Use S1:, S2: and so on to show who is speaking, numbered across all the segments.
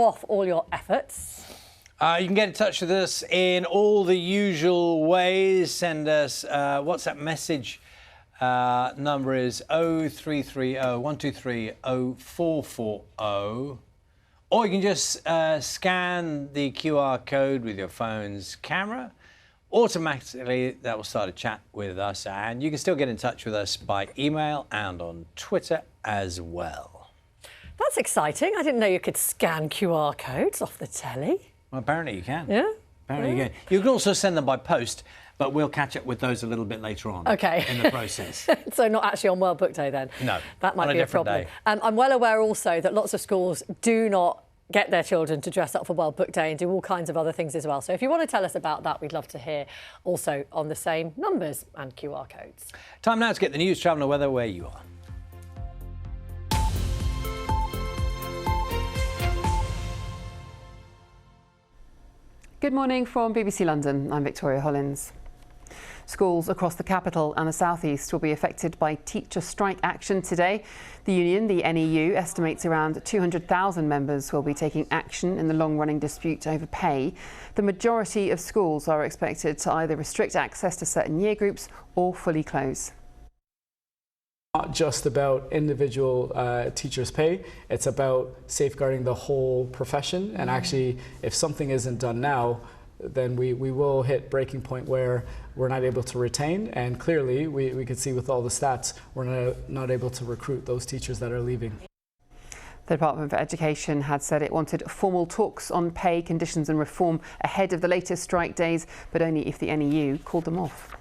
S1: off all your efforts?
S2: You can get in touch with us in all the usual ways. Send us WhatsApp message. Number is 0330 123 0440. Or you can just scan the QR code with your phone's camera. Automatically, that will start a chat with us, and you can still get in touch with us by email and on Twitter as well.
S1: That's exciting. I didn't know you could scan QR codes off the telly.
S2: Well, apparently you can.
S1: Yeah?
S2: Apparently you can. You can also send them by post, but we'll catch up with those a little bit later on in the process.
S1: So not actually on World Book Day then?
S2: No.
S1: That might be a problem.
S2: Day.
S1: I'm well aware also that lots of schools do not get their children to dress up for World Book Day and do all kinds of other things as well. So if you want to tell us about that, we'd love to hear also on the same numbers and QR codes.
S2: Time now to get the news, travel and weather where you are.
S3: Good morning from BBC London. I'm Victoria Hollins. Schools across the capital and the southeast will be affected by teacher strike action today. The union, the NEU, estimates around 200,000 members will be taking action in the long-running dispute over pay. The majority of schools are expected to either restrict access to certain year groups or fully close.
S4: Not just about individual teachers' pay, it's about safeguarding the whole profession. And actually, if something isn't done now, then we will hit breaking point where we're not able to retain. And clearly, we could see with all the stats, we're not able to recruit those teachers that are leaving.
S3: The Department for Education had said it wanted formal talks on pay, conditions and reform ahead of the latest strike days, but only if the NEU called them off.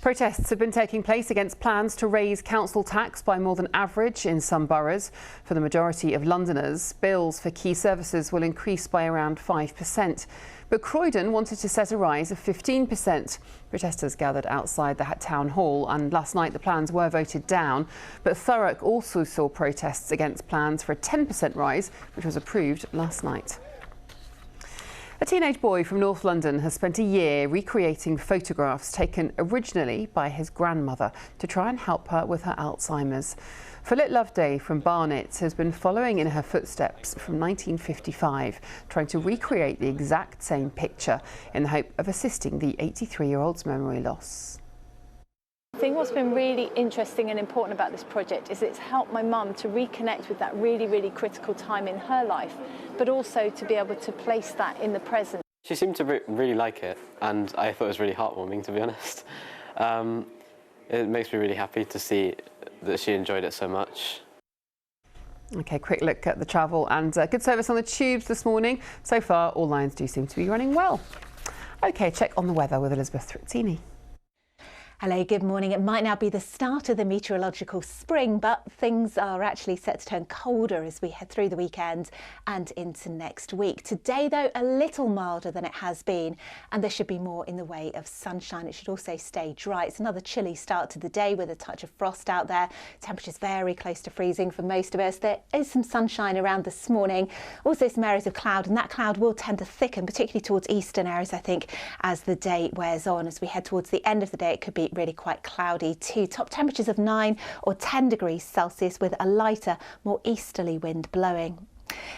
S3: Protests have been taking place against plans to raise council tax by more than average in some boroughs. For the majority of Londoners, bills for key services will increase by around 5%. But Croydon wanted to set a rise of 15%. Protesters gathered outside the town hall, and last night the plans were voted down. But Thurrock also saw protests against plans for a 10% rise, which was approved last night. A teenage boy from North London has spent a year recreating photographs taken originally by his grandmother to try and help her with her Alzheimer's. Follett Loveday from Barnet has been following in her footsteps from 1955, trying to recreate the exact same picture in the hope of assisting the 83-year-old's memory loss.
S5: I think what's been really interesting and important about this project is it's helped my mum to reconnect with that really, really critical time in her life, but also to be able to place that in the present.
S6: She seemed to really like it, and I thought it was really heartwarming, to be honest. It makes me really happy to see that she enjoyed it so much.
S3: OK, quick look at the travel and good service on the tubes this morning. So far, all lines do seem to be running well. OK, check on the weather with Elizabeth Trizzini.
S7: Hello, good morning. It might now be the start of the meteorological spring, but things are actually set to turn colder as we head through the weekend and into next week. Today, though, a little milder than it has been, and there should be more in the way of sunshine. It should also stay dry. It's another chilly start to the day with a touch of frost out there. Temperatures very close to freezing for most of us. There is some sunshine around this morning. Also some areas of cloud, and that cloud will tend to thicken, particularly towards eastern areas, I think, as the day wears on. As we head towards the end of the day, it could be really quite cloudy too. Top temperatures of 9 or 10 degrees Celsius with a lighter, more easterly wind blowing.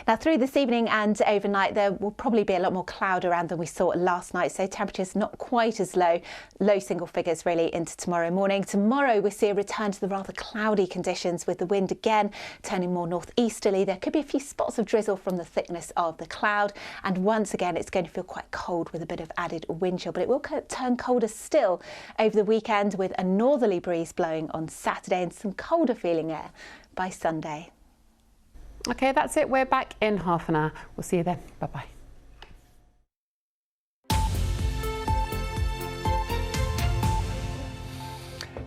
S7: Now through this evening and overnight there will probably be a lot more cloud around than we saw last night, so temperatures not quite as low single figures really into tomorrow morning. Tomorrow we see a return to the rather cloudy conditions with the wind again turning more northeasterly. There could be a few spots of drizzle from the thickness of the cloud, and once again it's going to feel quite cold with a bit of added wind chill, but it will turn colder still over the weekend with a northerly breeze blowing on Saturday and some colder feeling air by Sunday.
S3: OK, that's it. We're back in half an hour. We'll see you then. Bye-bye.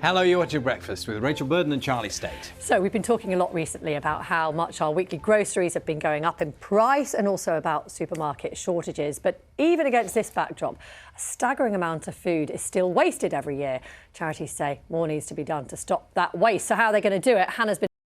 S2: Hello, you're watching Breakfast with Rachel Burden and Charlie State.
S1: So we've been talking a lot recently about how much our weekly groceries have been going up in price and also about supermarket shortages. But even against this backdrop, a staggering amount of food is still wasted every year. Charities say more needs to be done to stop that waste. So how are they going to do it? Hannah's been